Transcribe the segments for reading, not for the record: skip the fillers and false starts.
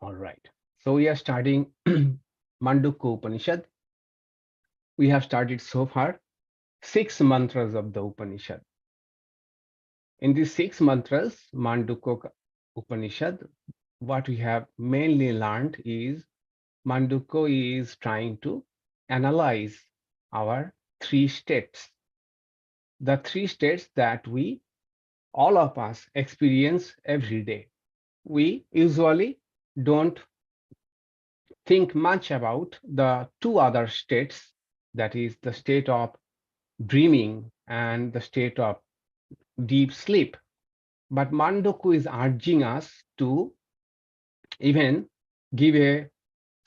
All right. So we are starting Mandukya Upanishad. We have started so far 6 mantras of the Upanishad. In these 6 mantras, Mandukya Upanishad, what we have mainly learned is Mandukya is trying to analyze our three states, the three states that we, all of us, experience every day. We usually don't think much about the two other states, that is the state of dreaming and the state of deep sleep. But Mandukya is urging us to even give a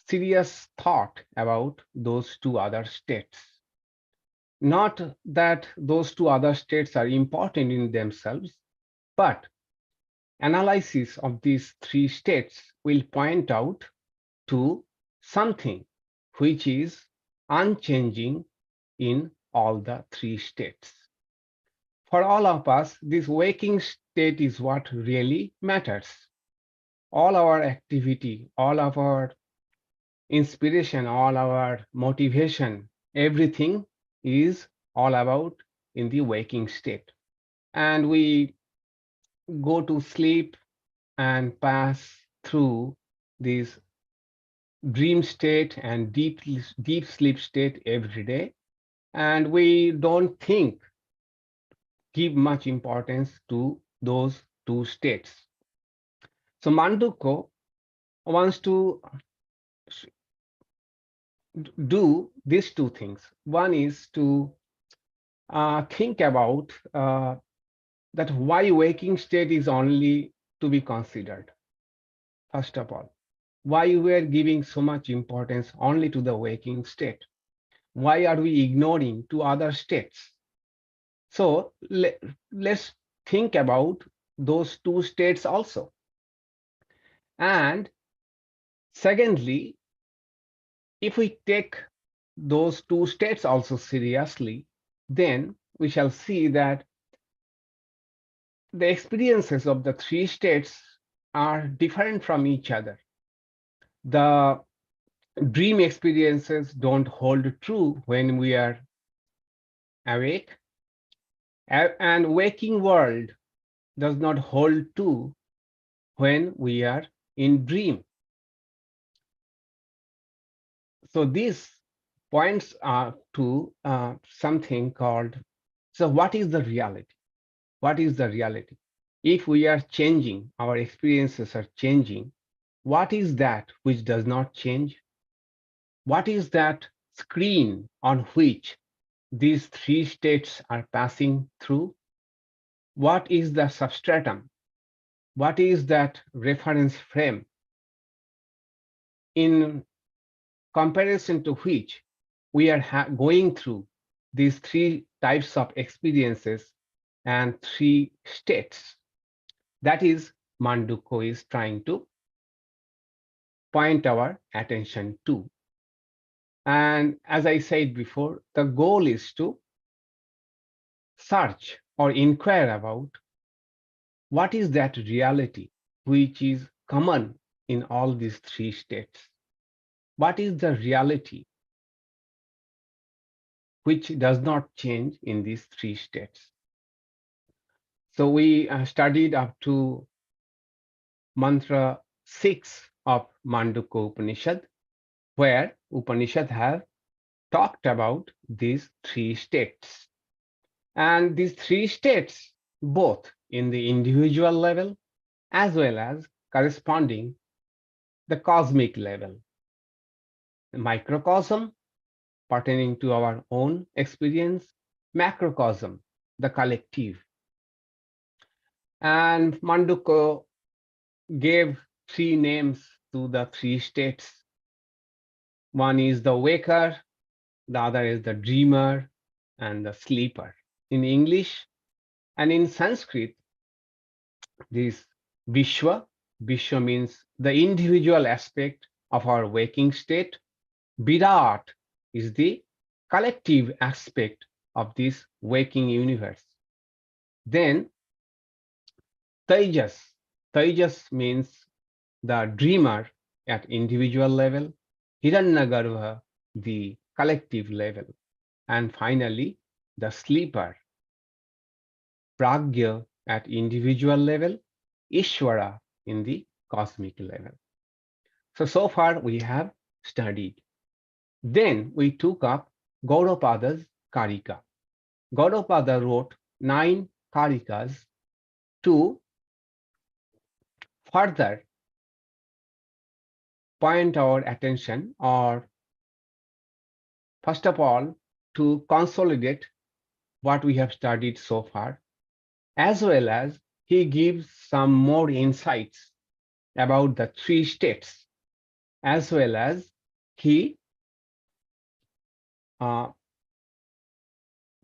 serious thought about those two other states. Not that those two other states are important in themselves, but analysis of these three states will point out to something which is unchanging in all the three states. For all of us, this waking state is what really matters. All our activity, all of our inspiration, all our motivation, everything is all about in the waking state. And we go to sleep and pass through this dream state and deep sleep state every day. And we don't give much importance to those two states. So Mandukya wants to do these two things. One is to think about that why waking state is only to be considered. First of all, why we are giving so much importance only to the waking state? Why are we ignoring two other states? So let's think about those two states also. And secondly, if we take those two states also seriously, then we shall see that the experiences of the three states are different from each other. The dream experiences don't hold true when we are awake, and waking world does not hold true when we are in dream. So this points to something called, so what is the reality? What is the reality? If we are changing, our experiences are changing, what is that which does not change? What is that screen on which these three states are passing through? What is the substratum? What is that reference frame in comparison to which we are going through these three types of experiences and three states? That is Mandukya is trying to point our attention to. And as I said before, the goal is to search or inquire about what is that reality which is common in all these three states. What is the reality which does not change in these three states? So we studied up to mantra 6 of Mandukya Upanishad, where Upanishad have talked about these three states. And these three states, both in the individual level as well as corresponding the cosmic level. The microcosm pertaining to our own experience, macrocosm, the collective. And Mandukya gave three names to the three states. One is the waker, the other is the dreamer, and the sleeper. In English and in Sanskrit, this Vishwa, Vishwa means the individual aspect of our waking state. Virat is the collective aspect of this waking universe. Then Tejas, Tejas means the dreamer, at individual level, Hiranyagarbha, the collective level, and finally, the sleeper, Pragya at individual level, Ishvara in the cosmic level. So far we have studied. Then we took up Gaudapada's Kārikā. Gaudapada wrote 9 Kārikas to further point our attention, or first of all, to consolidate what we have studied so far, as well as he gives some more insights about the 3 states, as well as he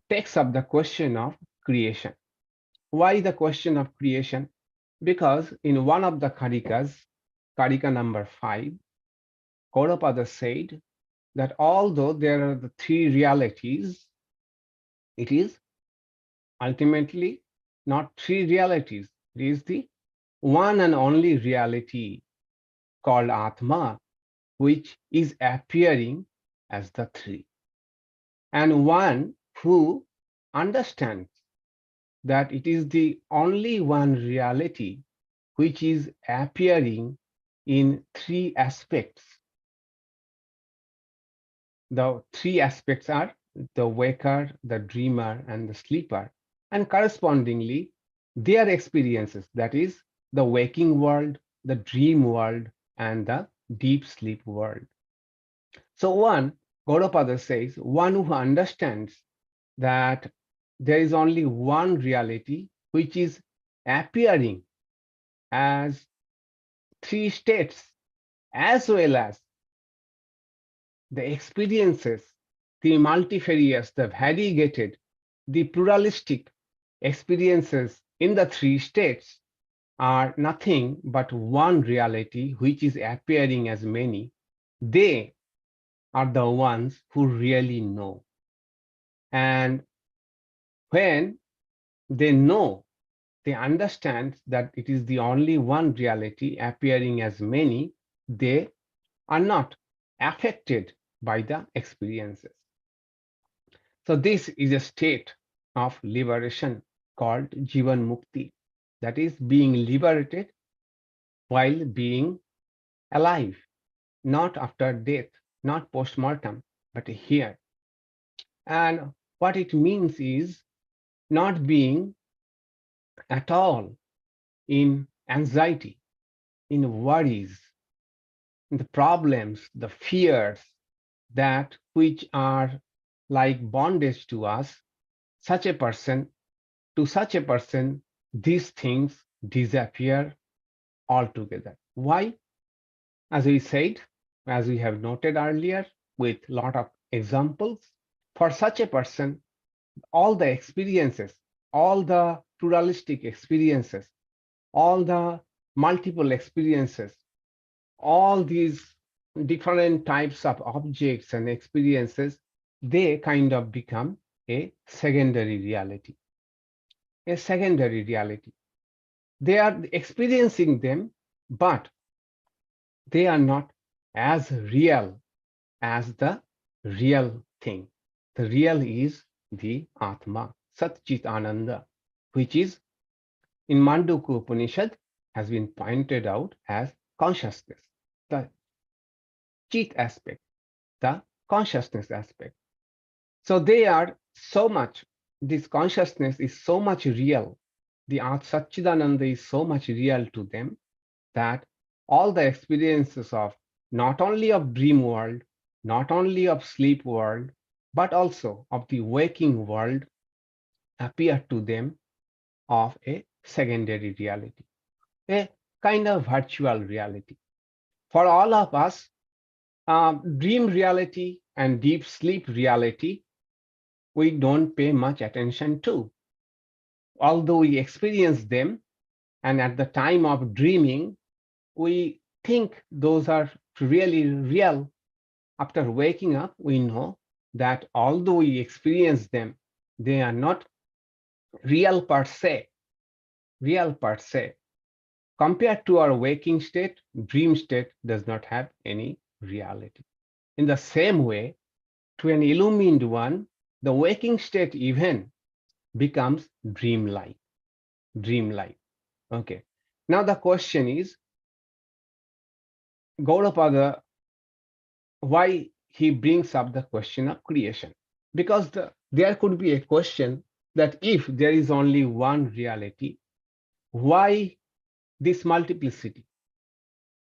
takes up the question of creation. Why the question of creation? Because in one of the Kārikas, Kārikā number 5, Gaudapada said that although there are the 3 realities, it is ultimately not 3 realities. It is the one and only reality called Atma, which is appearing as the 3. And one who understands that it is the only one reality which is appearing in 3 aspects. The 3 aspects are the waker, the dreamer, and the sleeper, and correspondingly their experiences, that is the waking world, the dream world, and the deep sleep world. So one, Gaudapada says, one who understands that there is only one reality which is appearing as 3 states, as well as the experiences, the multifarious, the variegated, the pluralistic experiences in the 3 states are nothing but one reality which is appearing as many. They are the ones who really know. And when they know, they understand that it is the only one reality appearing as many, they are not affected by the experiences. So this is a state of liberation called Jivan Mukti, that is being liberated while being alive, not after death, not post-mortem, but here. And what it means is not being at all in anxiety, in worries, in the problems, the fears that which are like bondage to us. To such a person, these things disappear altogether. Why? As we said, as we have noted earlier, with a lot of examples, for such a person, all the experiences, all the pluralistic experiences, all the multiple experiences, all these different types of objects and experiences, they kind of become a secondary reality. A secondary reality. They are experiencing them, but they are not as real as the real thing. The real is the Atma, Satchitananda, which is in Mandukya Upanishad has been pointed out as consciousness, the Chit aspect, the consciousness aspect. So they are so much, this consciousness is so much real, the Satchitananda is so much real to them that all the experiences of not only of dream world, not only of sleep world, but also of the waking world appear to them of a secondary reality, a kind of virtual reality. For all of us, dream reality and deep sleep reality, we don't pay much attention to. Although we experience them, and at the time of dreaming, we think those are really real. After waking up, we know that although we experience them, they are not real per se. compared to our waking state, dream state does not have any reality. In the same way, to an illumined one, the waking state even becomes dreamlike. Dreamlike. Okay. Now the question is, Gaudapada, why he brings up the question of creation? Because there could be a question that if there is only one reality, why this multiplicity?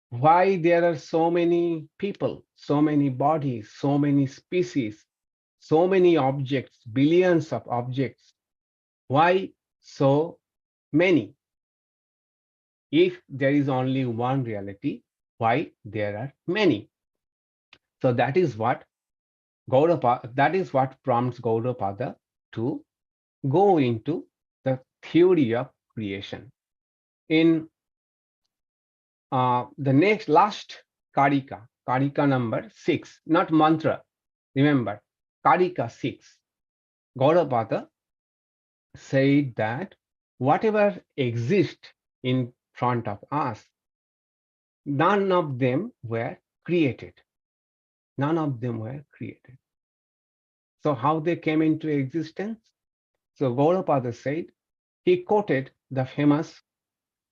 Why there are so many people, so many bodies, so many species, so many objects, billions of objects? Why so many? If there is only one reality, why there are many? So that is what prompts Gaudapada to go into the theory of creation. In the last Kārikā, Kārikā number 6, not mantra, remember, Kārikā 6, Gaudapada said that whatever exists in front of us, none of them were created. None of them were created. So how they came into existence? So Gaudapada said, he quoted the famous,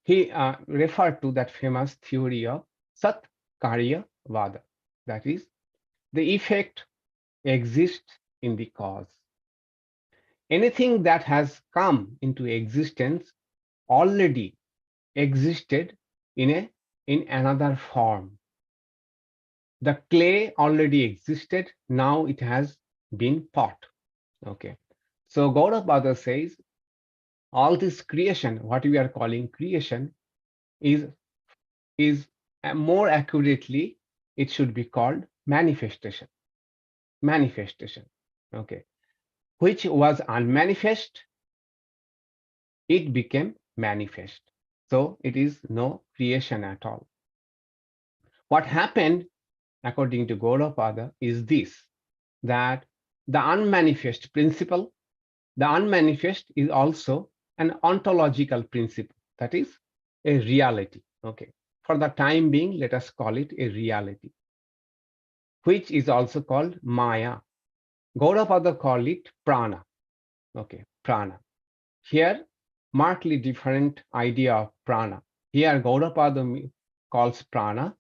he referred to that famous theory of Sat Karya Vada. That is, the effect exists in the cause. Anything that has come into existence already existed in another form. The clay already existed, now it has been pot. Okay. So Gaudapada says all this creation, what we are calling creation, is more accurately, it should be called manifestation. Manifestation. Okay. Which was unmanifest, it became manifest. So it is no creation at all. What happened, according to Gaudapada, is this, that the unmanifest principle, the unmanifest is also an ontological principle, that is a reality. Okay. For the time being, let us call it a reality, which is also called Maya. Gaudapada called it prana. Okay, prana. Here, markedly different idea of prana. Here, Gaudapada calls prana.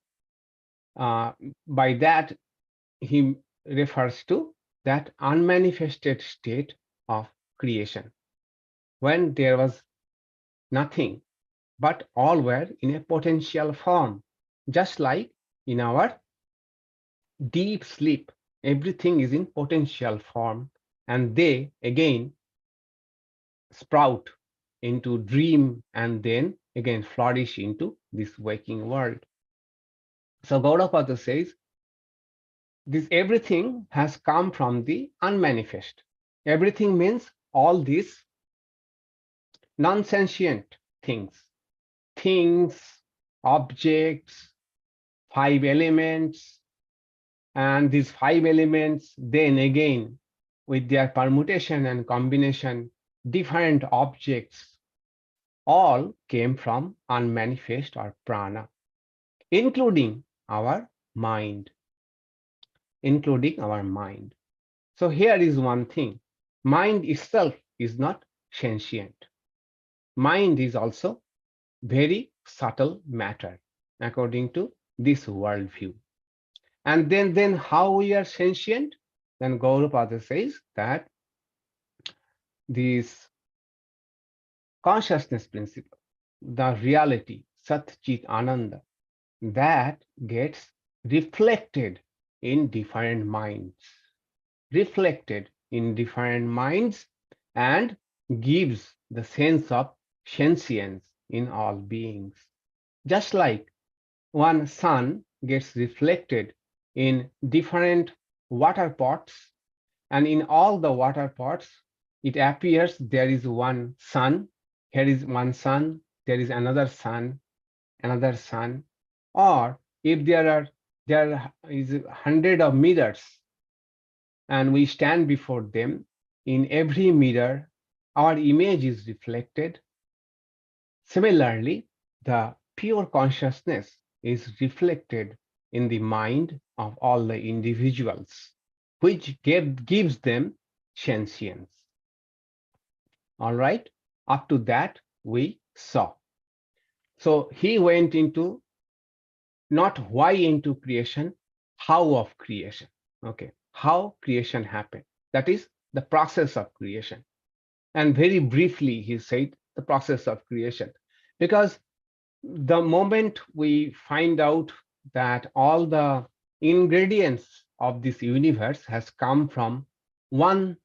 By that, he refers to that unmanifested state of creation, when there was nothing, but all were in a potential form, just like in our deep sleep, everything is in potential form, and they again sprout into dream and then again flourish into this waking world. So Gaudapada says this everything has come from the unmanifest. Everything means all these non-sentient things, objects, 5 elements, and these 5 elements then again with their permutation and combination, different objects, all came from unmanifest or prana, including our mind. So here is one thing, mind itself is not sentient. Mind is also very subtle matter, according to this worldview. And then how we are sentient? Then Gaudapada says that this consciousness principle, the reality, Sat Chit Ananda, that gets reflected in different minds, and gives the sense of sentience in all beings. Just like one sun gets reflected in different water pots, and in all the water pots, it appears there is one sun, here is one sun, there is another sun, or if there is 100 of mirrors, and we stand before them, in every mirror, our image is reflected. Similarly, the pure consciousness is reflected in the mind of all the individuals, which gives them sentience. All right, up to that we saw. So he went into not why into creation, how of creation. Okay, how creation happened. That is the process of creation. And very briefly, he said the process of creation. Because the moment we find out that all the ingredients of this universe has come from one,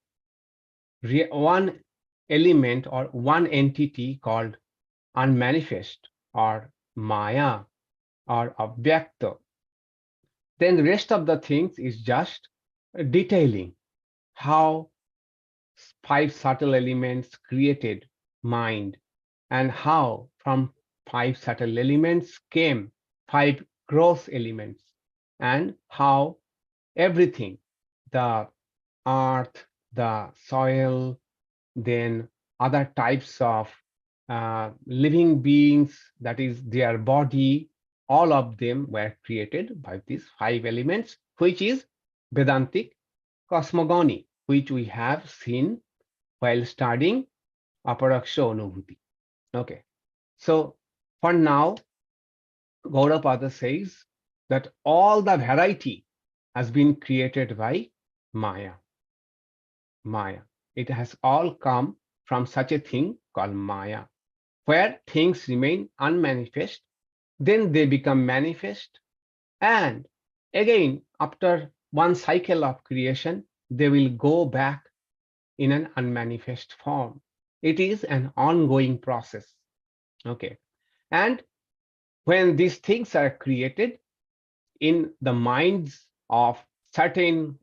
one element or one entity called unmanifest or Maya or Avyakta, then the rest of the things is just detailing how five subtle elements created mind and how from five subtle elements came five gross elements and how everything, the earth, the soil, then other types of living beings, that is their body, all of them were created by these five elements, which is Vedantic cosmogony, which we have seen while studying aparaksha anubhuti. Okay, so for now, Gaudapada says that all the variety has been created by Maya. Maya. It has all come from such a thing called Maya, where things remain unmanifest, then they become manifest, and again, after one cycle of creation, they will go back in an unmanifest form. It is an ongoing process. Okay. And when these things are created in the minds of certain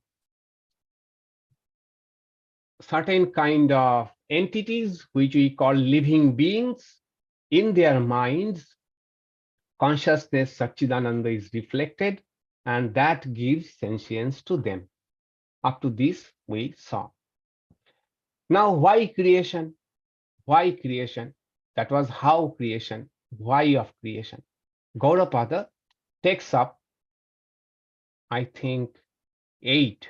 kind of entities which we call living beings, in their minds consciousness Satchidananda is reflected, and that gives sentience to them. Up to this we saw. Now why creation? Why creation? That was how creation, why of creation. Gaudapada takes up, I think, eight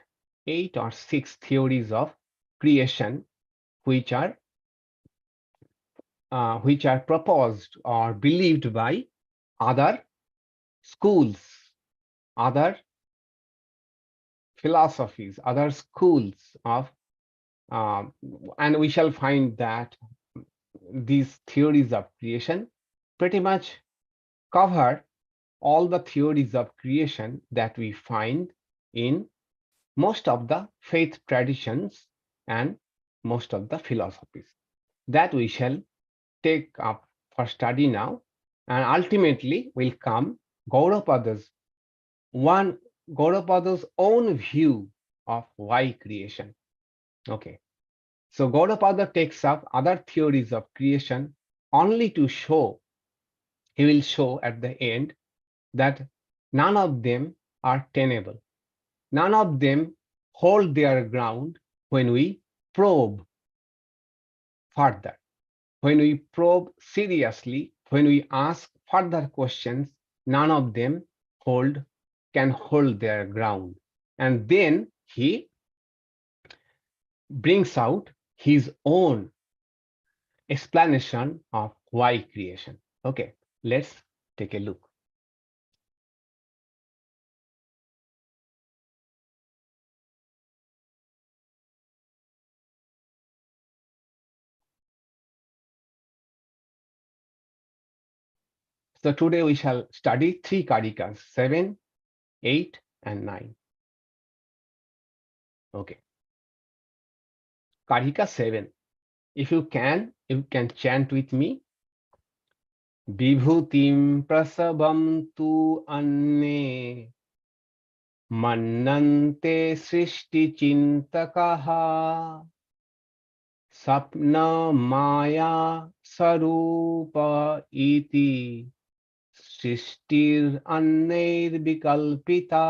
or six theories of creation which are proposed or believed by other schools, other philosophies, other schools of, and we shall find that these theories of creation pretty much cover all the theories of creation that we find in most of the faith traditions and most of the philosophies. That we shall take up for study now, and ultimately will come Gaudapada's own view of why creation. Okay, so Gaudapada takes up other theories of creation only to show, he will show at the end, that none of them are tenable. None of them hold their ground when we probe further. When we probe seriously, when we ask further questions, none of them can hold their ground. And then he brings out his own explanation of why creation. Okay, let's take a look. So today we shall study three Kārikas, 7, 8, and 9. Okay. Kārika 7. If you can chant with me. Vibhūtiṃ prasavaṃ tu anye manyante sṛṣṭi cintakāḥ svapna-māyā-sarūpa iti sṛṣṭir anyair vikalpitā.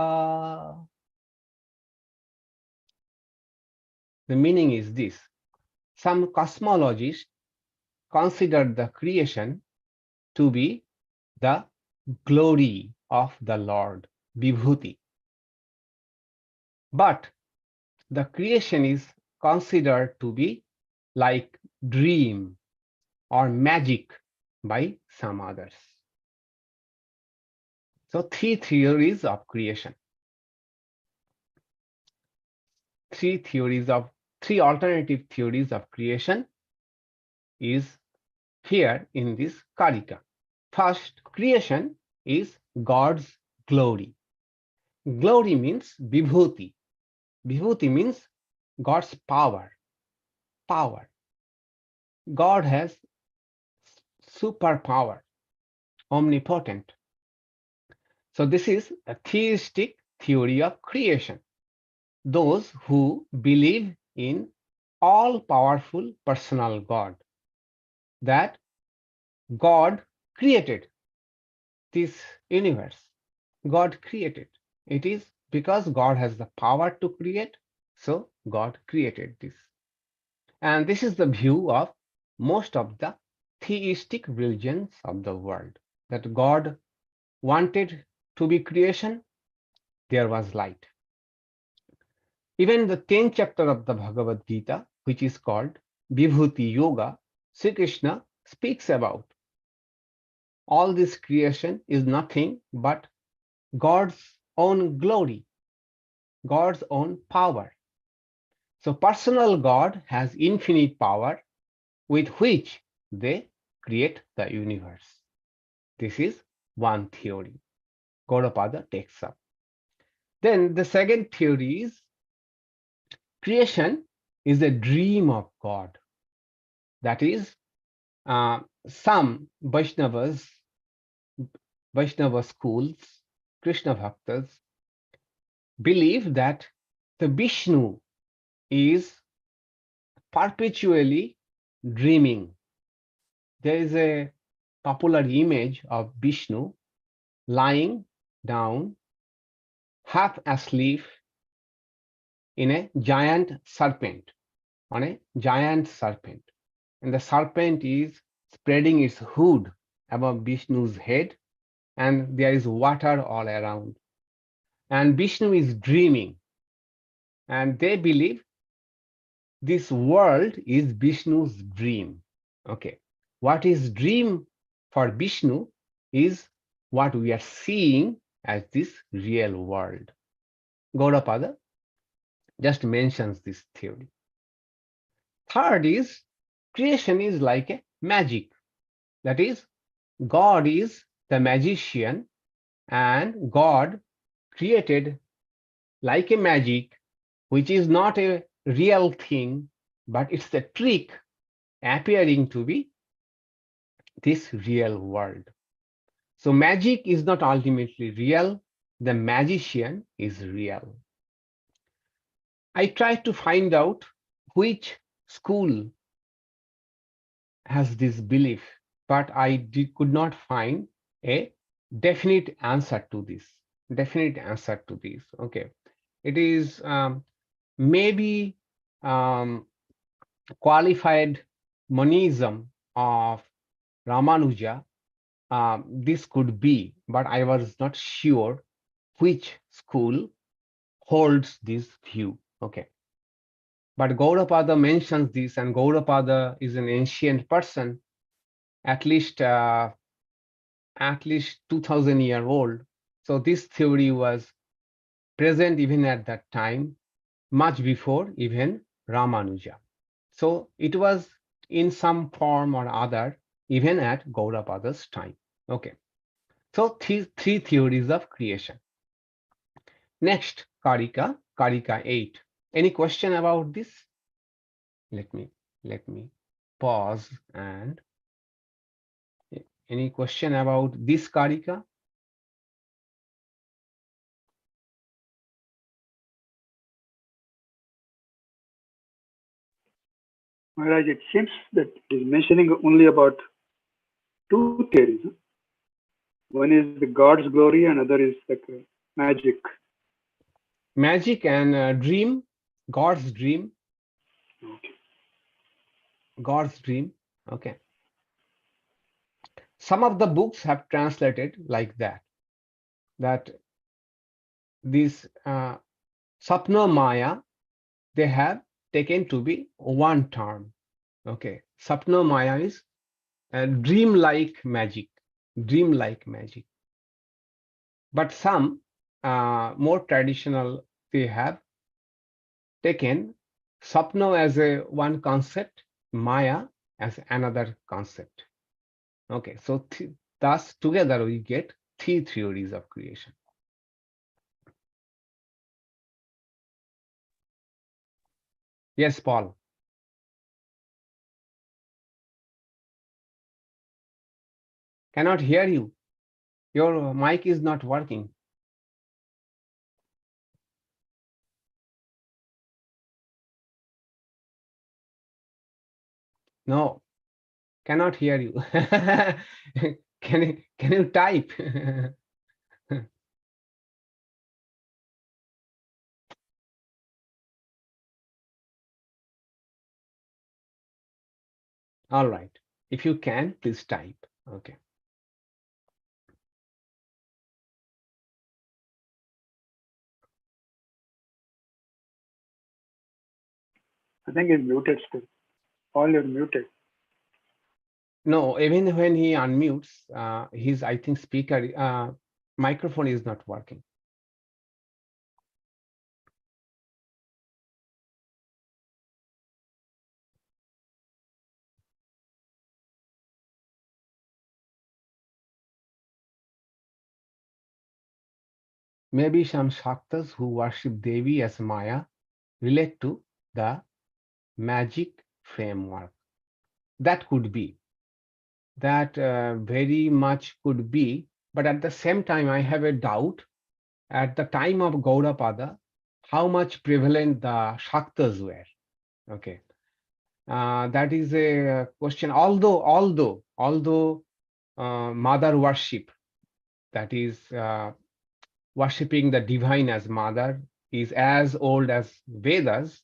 The meaning is this: some cosmologists consider the creation to be the glory of the Lord, vibhūtiṃ. But the creation is considered to be like dream or magic by some others. So three theories of creation. Three alternative theories of creation is here in this Kārikā. First, creation is God's glory. Glory means vibhūtiṃ. Vibhūtiṃ means God's power. Power. God has superpower, omnipotent. So this is a theistic theory of creation. Those who believe in all-powerful personal God, that God created this universe. God created. It is because God has the power to create, so God created this. And this is the view of most of the theistic religions of the world, that God wanted to be creation, there was light. Even the 10th chapter of the Bhagavad Gita, which is called Vibhuti Yoga, Sri Krishna speaks about all this creation is nothing but God's own glory, God's own power. So personal God has infinite power with which they create the universe. This is one theory Gaudapada takes up. Then the second theory is creation is a dream of God. That is, some Vaishnava schools, Krishna Bhaktas, believe that the Vishnu is perpetually dreaming. There is a popular image of Vishnu lying down, half asleep in a giant serpent, on a giant serpent. And the serpent is spreading its hood above Vishnu's head, and there is water all around. And Vishnu is dreaming. And they believe this world is Vishnu's dream. Okay. What is dream for Vishnu is what we are seeing as this real world. Gaudapada just mentions this theory. Third is creation is like a magic. That is, God is the magician and God created like a magic, which is not a real thing, but it's a trick appearing to be this real world. So magic is not ultimately real. The magician is real. I tried to find out which school has this belief, but I could not find a definite answer to this. Okay. It is maybe qualified monism of Ramanuja. This could be, but I was not sure which school holds this view. Okay. But Gaudapada mentions this, and Gaudapada is an ancient person, at least 2000 years old. So this theory was present even at that time, much before even Ramanuja. So it was in some form or other, even at Gaudapada's time. Okay. So three theories of creation. Next, Kārikā 8. Any question about this? Let me pause. And any question about this Kārikā? Maharaj, it seems that it is mentioning only about two theories. One is the God's glory, and other is like magic. Magic and dream, God's dream. Okay. God's dream. Okay. Some of the books have translated like that, that this svapna-māyā, they have taken to be one term. Okay, svapna-māyā is dream-like magic, dream-like magic. But some more traditional, they have taken svapna as a one concept, maya as another concept. Okay, so thus together we get three theories of creation. Yes, Paul. Cannot hear you. Your mic is not working. No, cannot hear you. Can you type? All right. If you can, please type. Okay. I think he's muted still. All you're muted. No, even when he unmutes, his, I think, speaker microphone is not working. Maybe some Shaktas who worship Devi as Maya relate to the magic framework. That could be. That very much could be. But at the same time, I have a doubt. At the time of Gaudapada, how much prevalent the Shaktas were. Okay. That is a question. Although mother worship, that is worshipping the divine as mother, is as old as Vedas,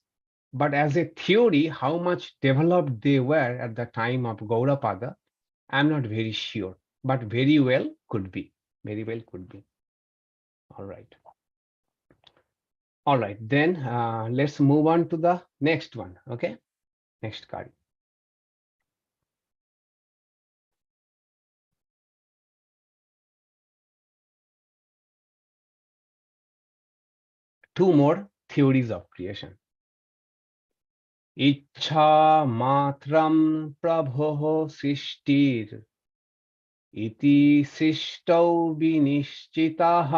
but as a theory, how much developed they were at the time of Gaudapada, I'm not very sure, but very well could be. Very well could be. All right. All right, then let's move on to the next one. Okay, next card. Two more theories of creation. icchā-mātraṃ prabhoḥ sṛṣṭir iti sṛṣṭau viniścitāḥ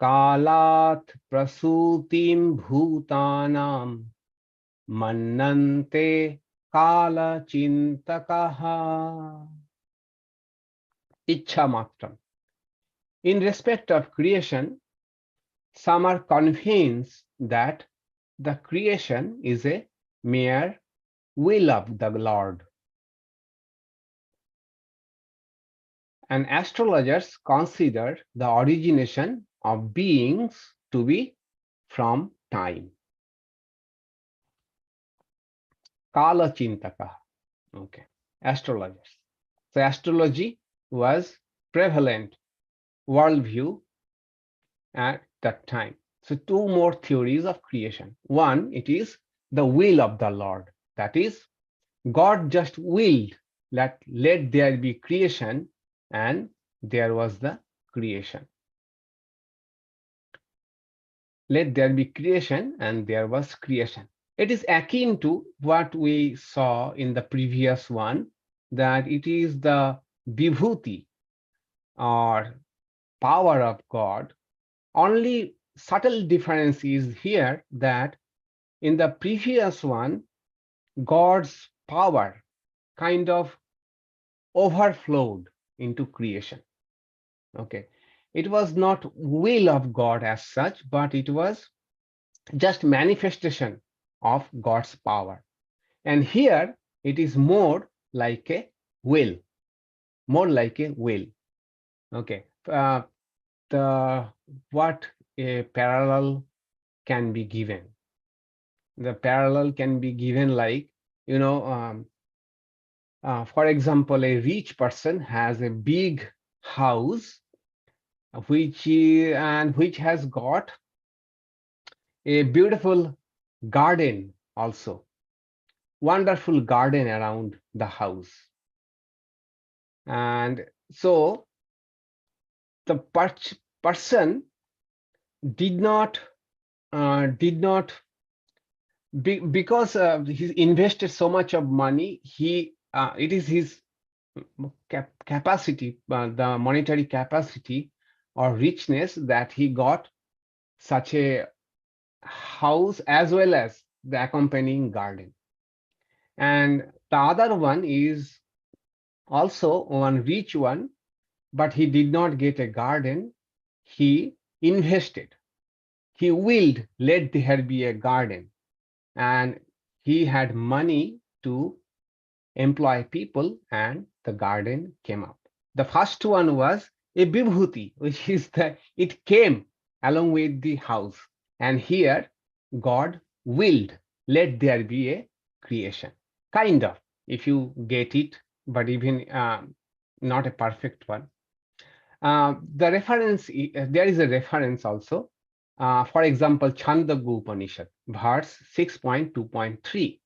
kālāt prasūtiṃ bhūtānāṃ manyante kālacintakāḥ. icchā-mātraṃ. In respect of creation, some are convinced that the creation is a mere will of the Lord. And astrologers consider the origination of beings to be from time. kālacintakāḥ. Okay, astrologers. So astrology was prevalent worldview at that time. So two more theories of creation. One, it is the will of the Lord. That is, God just willed that let there be creation, and there was the creation. Let there be creation, and there was creation. It is akin to what we saw in the previous one, that it is the vibhūtiṃ or power of God. Only subtle difference is here that in the previous one, God's power kind of overflowed into creation. Okay, it was not will of God as such, but it was just manifestation of God's power. And here it is more like a will, more like a will. Okay, what a parallel can be given. The parallel can be given like, For example, a rich person has a big house which has got a beautiful garden also, wonderful garden around the house. And so the person did not because he invested so much of money. It is his capacity, the monetary capacity or richness, that he got such a house as well as the accompanying garden. And the other one is also one rich one, but he did not get a garden. He invested. He willed, let there be a garden, and he had money to employ people, and the garden came up. The first one was a vibhūtiṃ, which is it came along with the house. And here God willed, let there be a creation. Kind of, if you get it, but even not a perfect one. The reference, there is a reference also. For example, Chandogya Upanishad, verse 6.2.3.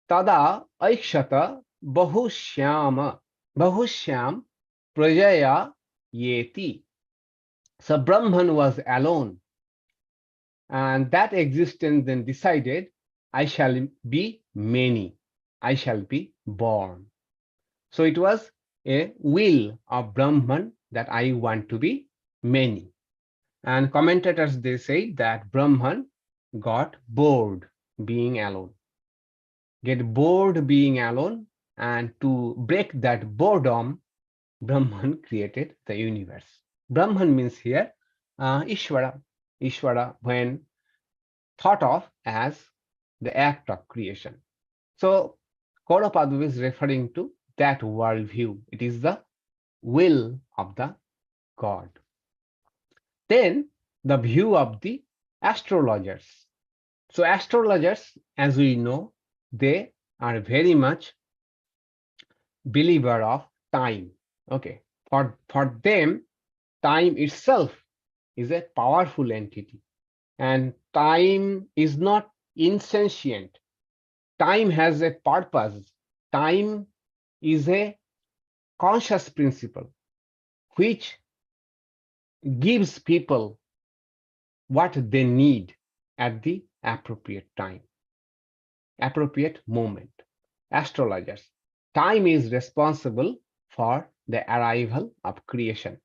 Tada aikshata bahusyam prajaya yeti. So Brahman was alone, and that existence then decided, I shall be many, I shall be born. So it was a will of Brahman that I want to be many. And commentators, they say that Brahman got bored being alone. Get bored being alone, and to break that boredom, Brahman created the universe. Brahman means here Ishvara. Ishvara, when thought of as the act of creation. So Gaudapada is referring to that worldview. It is the will of the God. Then the view of the astrologers. So astrologers, as we know, they are very much believer of time. Okay, for them, time itself is a powerful entity, and time is not insentient. Time has a purpose. Time is a conscious principle which gives people what they need at the appropriate time, appropriate moment. Astrologers, time is responsible for the arrival of creation.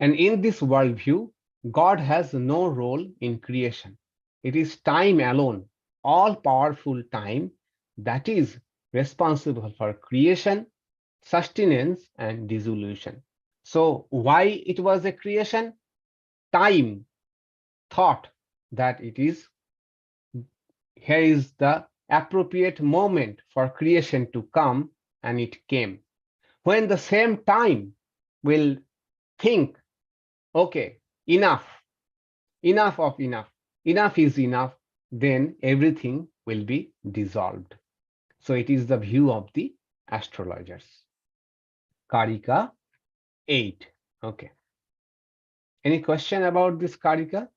And in this worldview, God has no role in creation. It is time alone, all powerful time, that is responsible for creation, sustenance, and dissolution. So why it was a creation? Time thought that here is the appropriate moment for creation to come, and it came. When the same time will think, okay, enough of enough is enough, then everything will be dissolved. So it is the view of the astrologers. Kārikā 8. Okay. Any question about this Kārikā?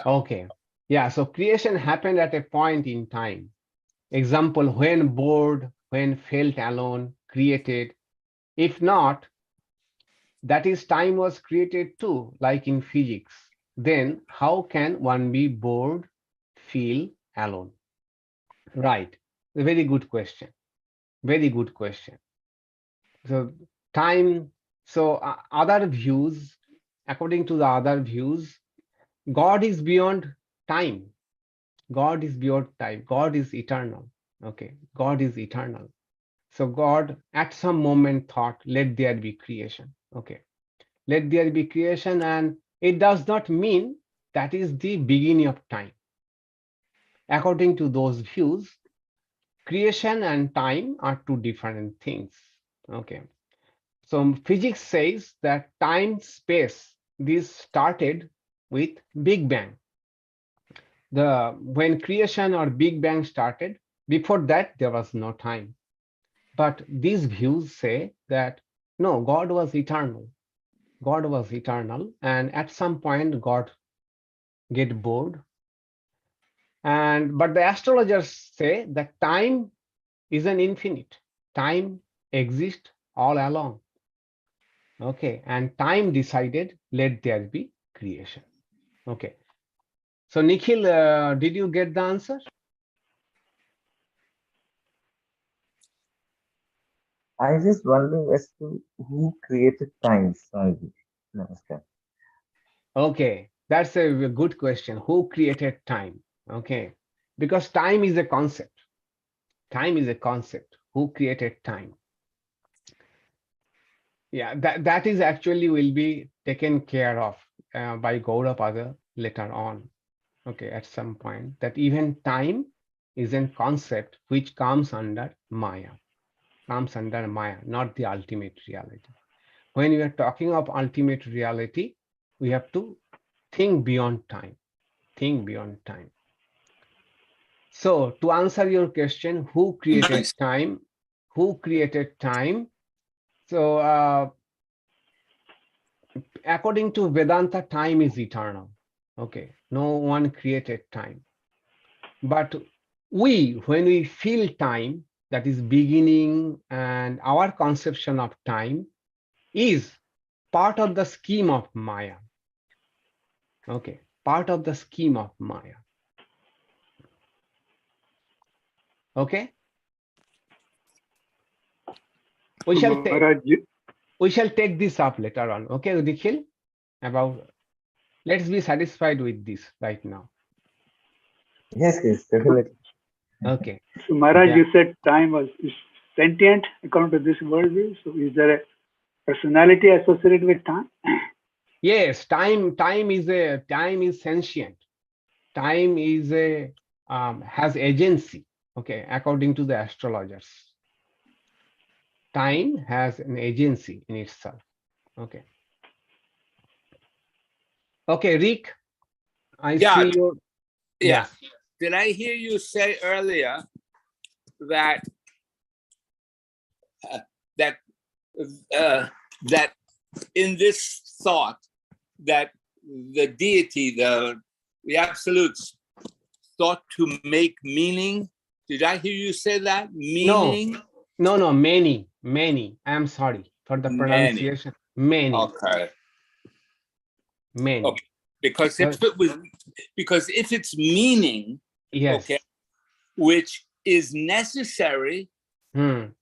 Okay. Yeah, so creation happened at a point in time. Example, when bored, when felt alone, created. If not, that is, time was created too, like in physics. Then how can one be bored, feel alone? Right. A very good question. Very good question. So time, so other views, according to the other views, God is beyond time. God is beyond time. God is eternal. Okay. God is eternal. So God at some moment thought, let there be creation. Okay. Let there be creation, and it does not mean that is the beginning of time. According to those views, creation and time are two different things. Okay. So physics says that time, space, this started with Big Bang. When creation or Big Bang started, before that there was no time. But these views say that no, God was eternal. God was eternal, and at some point God get bored. But the astrologers say that time is an infinite. Time exists all along. Okay, and time decided, let there be creation. Okay, so Nikhil, did you get the answer? I just wondering as to who created time, Swami. Namaskar. Okay, that's a good question. Who created time? Okay, because time is a concept. Time is a concept. Who created time? Yeah, that is actually will be taken care of by Gaudapada later on. Okay, at some point, that even time is a concept which comes under Maya, not the ultimate reality. When we are talking of ultimate reality, we have to think beyond time, think beyond time. So to answer your question, who created time? Who created time? So according to Vedanta, time is eternal. Okay, no one created time. But when we feel time, that is beginning, and our conception of time is part of the scheme of Maya. Okay, part of the scheme of Maya. Okay, we shall take this up later on. Okay, Nikhil, let's be satisfied with this right now. Yes, definitely. Okay. So Maharaj, you said time is sentient according to this worldview. So is there a personality associated with time? Yes, time is sentient. Time is has agency. Okay, according to the astrologers, time has an agency in itself. Okay. Okay, Rick, I see you. Yeah. Yes. Did I hear you say earlier that that in this thought that the deity, the absolutes, thought to make meaning? Did I hear you say that? Meaning? No, many. I'm sorry for the pronunciation. Many. Okay. Many. Okay. Because if it's meaning, yes. Okay, which is necessary. You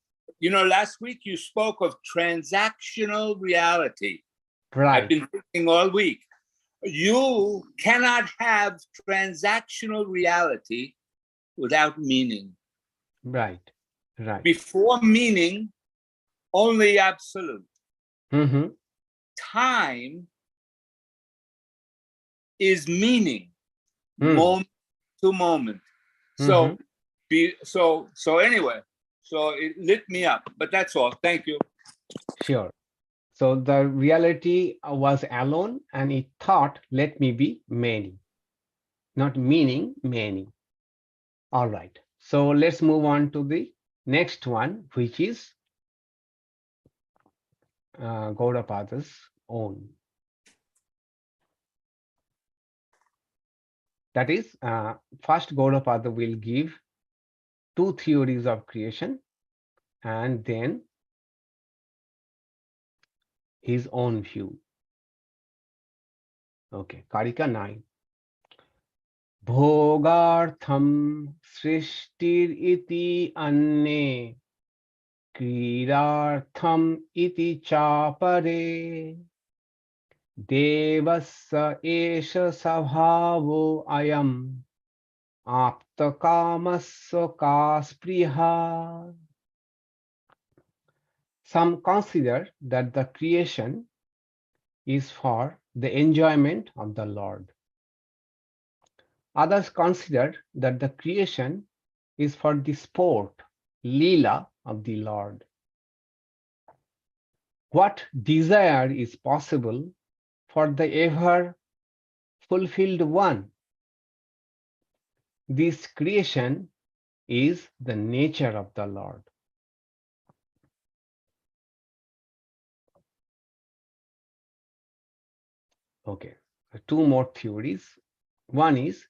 know, last week you spoke of transactional reality. Right. I've been thinking all week. You cannot have transactional reality without meaning. Right. Before meaning, only absolute. Time is meaning, moment to moment. So anyway, so it lit me up, but that's all. Thank you. Sure. So the reality was alone, and it thought, let me be many. Not meaning, many. All right. So let's move on to the next one, which is Gaudapada's own. That is, first Gaudapada will give two theories of creation and then his own view. Okay, Kārikā 9. Bhogārthaṃ sṛṣṭir iti anye krīḍārtham iti apare devasya esha svābhāvo ayam apta-kāmasya ka-spṛha. Some consider that the creation is for the enjoyment of the Lord. Others consider that the creation is for the sport, lila of the Lord. What desire is possible for the ever fulfilled one? This creation is the nature of the Lord. Okay, two more theories. One is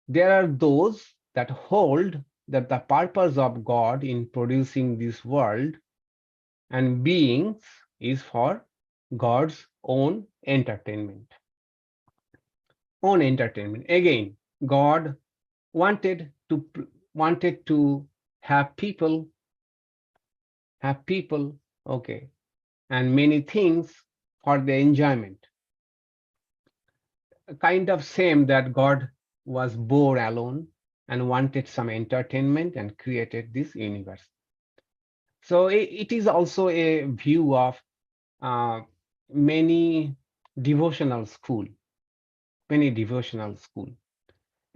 there are those that hold that the purpose of God in producing this world and beings is for God's own entertainment. Again, God wanted to have people, okay, and many things for their enjoyment. Kind of same that God was bored alone and wanted some entertainment and created this universe. So it is also a view of many devotional school,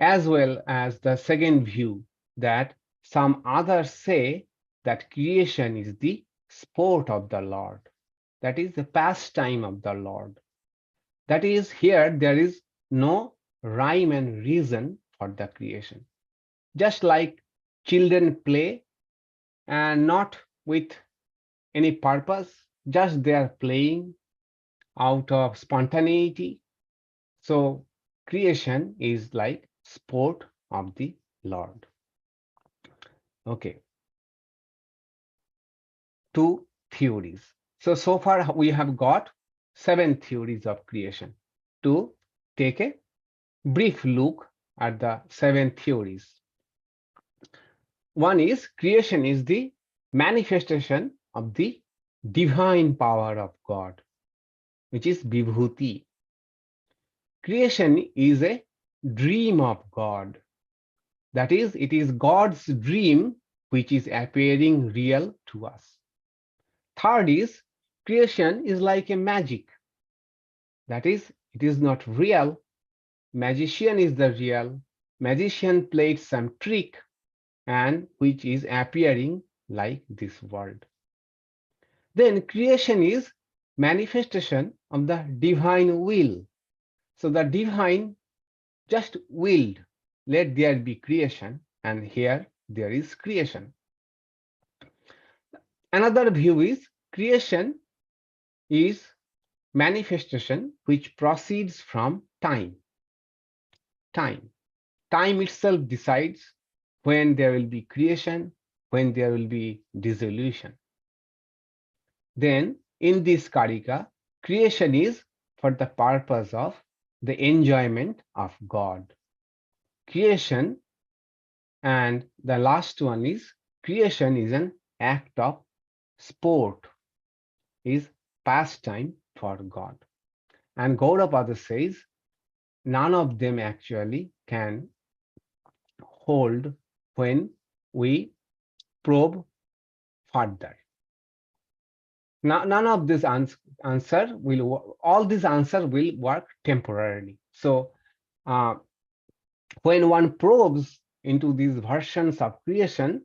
as well as the second view that some others say that creation is the sport of the Lord, that is the pastime of the Lord. That is, here there is no rhyme and reason for the creation. Just like children play and not with any purpose, just they are playing out of spontaneity. So creation is like sport of the Lord. Okay. Two theories. So far we have got 7 theories of creation. To take a brief look at the 7 theories. One is creation is the manifestation of the divine power of God, which is vibhūtiṃ. Creation is a dream of God. That is, it is God's dream which is appearing real to us. Third is creation is like a magic. That is, it is not real. Magician is the real. Magician played some trick and which is appearing like this world. Then creation is manifestation of the divine will. So the divine just willed, let there be creation, and here there is creation. Another view is creation is manifestation which proceeds from time. Time itself decides when there will be creation, when there will be dissolution. Then in this Kārikā, creation is for the purpose of the enjoyment of God. Creation, and the last one is creation is an act of sport, is pastime for God. And Gaudapada says none of them actually can hold when we probe further. None of this answer will, all these answers will work temporarily. So when one probes into these versions of creation,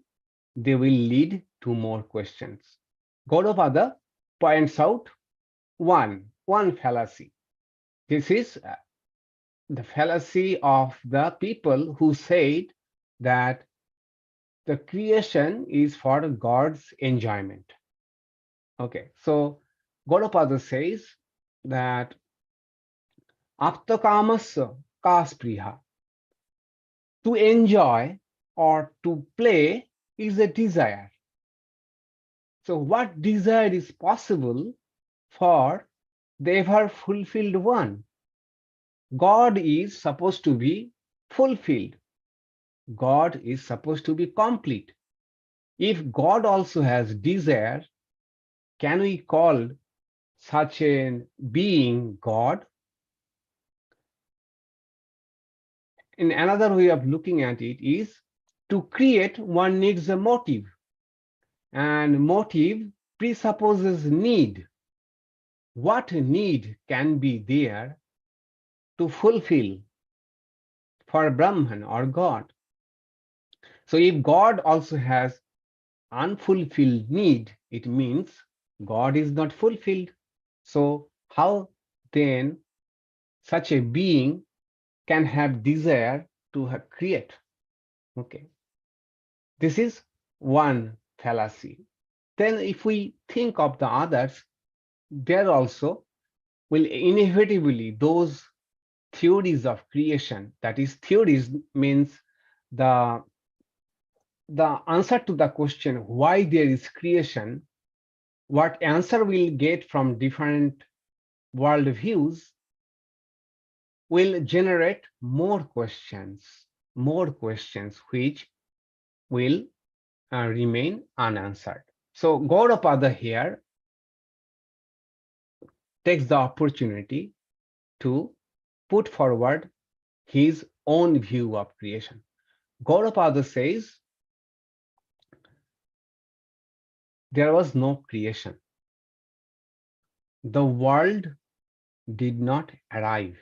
they will lead to more questions. Gaudapada points out one fallacy. This is the fallacy of the people who said that the creation is for God's enjoyment. Okay, so Gaudapada says that aptakamasya ka spriha, to enjoy or to play is a desire. So what desire is possible for the ever fulfilled one? God is supposed to be fulfilled. God is supposed to be complete. If God also has desire, can we call such a being God? In another way of looking at it is, to create one needs a motive, and motive presupposes need. What need can be there to fulfill for Brahman or God. So if God also has unfulfilled need, it means God is not fulfilled. So how then such a being can have desire to create? Okay, this is one fallacy. Then if we think of the others, there also will inevitably those theories of creation, that is, theories means the answer to the question why there is creation, what answer we'll get from different worldviews will generate more questions which will remain unanswered. So Gaudapada here takes the opportunity to put forward his own view of creation. Gaudapada says there was no creation. The world did not arrive.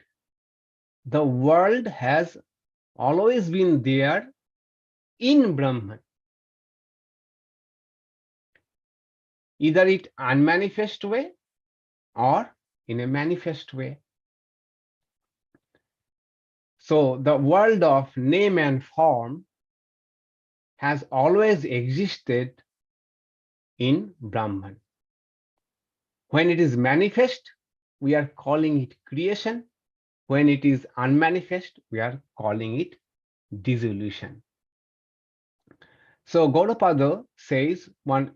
The world has always been there in Brahman. Either in unmanifest way or in a manifest way. So the world of name and form has always existed in Brahman. When it is manifest, we are calling it creation. When it is unmanifest, we are calling it dissolution. So Gaudapada says one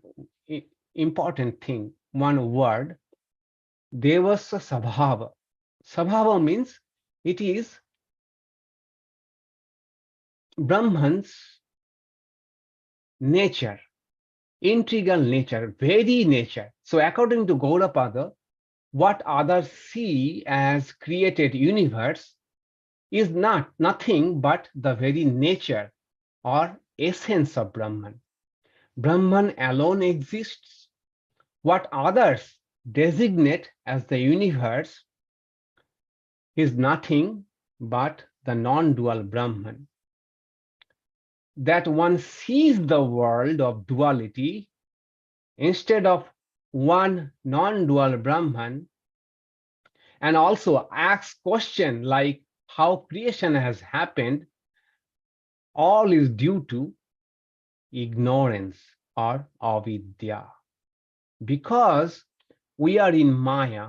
important thing, one word, devasya svābhāvo. Svābhāvo means it is Brahman's nature, integral nature, very nature. So according to Gaudapada, what others see as created universe is nothing but the very nature or essence of Brahman. Brahman alone exists. What others designate as the universe is nothing but the non-dual Brahman. That one sees the world of duality instead of one non-dual Brahman, and also asks question like how creation has happened, all is due to ignorance or avidya. Because we are in Maya,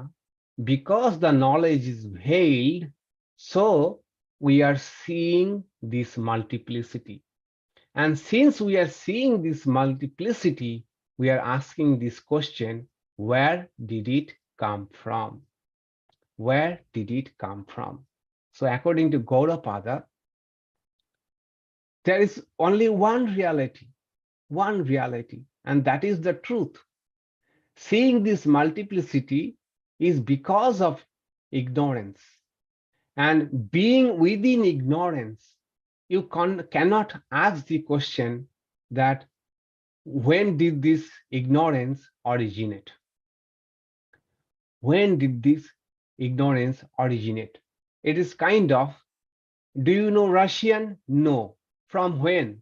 because the knowledge is veiled, so we are seeing this multiplicity. And since we are seeing this multiplicity, we are asking this question, where did it come from? Where did it come from? So according to Gaudapada, there is only one reality, and that is the truth. Seeing this multiplicity is because of ignorance. And being within ignorance, you cannot ask the question that when did this ignorance originate? When did this ignorance originate? It is kind of, do you know Russian? No. From when?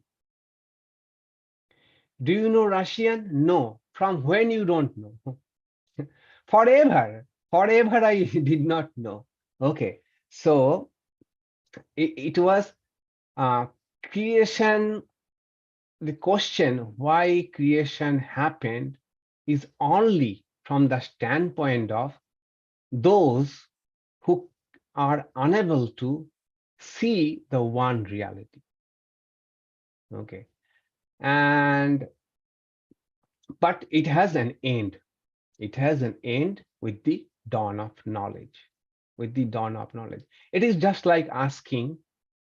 Do you know Russian? No. From when you don't know? Forever I did not know. Okay, so it was creation. The question why creation happened is only from the standpoint of those who are unable to see the one reality. Okay, but it has an end. It has an end with the dawn of knowledge. With the dawn of knowledge, it is just like asking,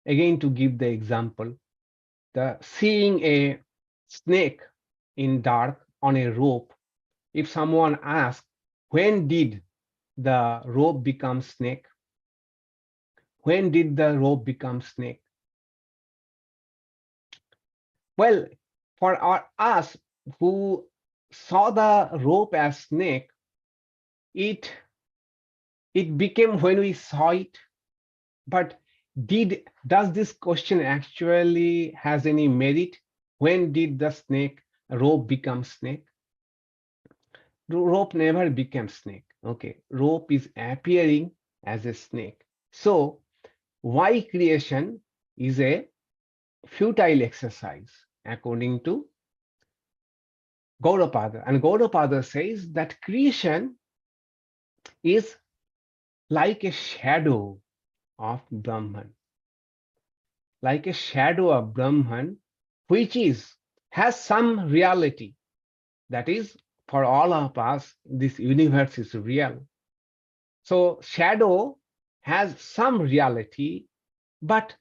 again to give the example, the seeing a snake in dark on a rope. If someone asks, when did the rope become snake? When did the rope become snake? Well, for us who saw the rope as snake, it became when we saw it, but does this question actually has any merit? When did the rope become snake? Rope never became snake. Okay, rope is appearing as a snake. So why creation is a futile exercise according to Gaudapada. And Gaudapada says that creation is like a shadow of Brahman, like a shadow of Brahman, which has some reality. That is, for all of us, this universe is real. So shadow has some reality, but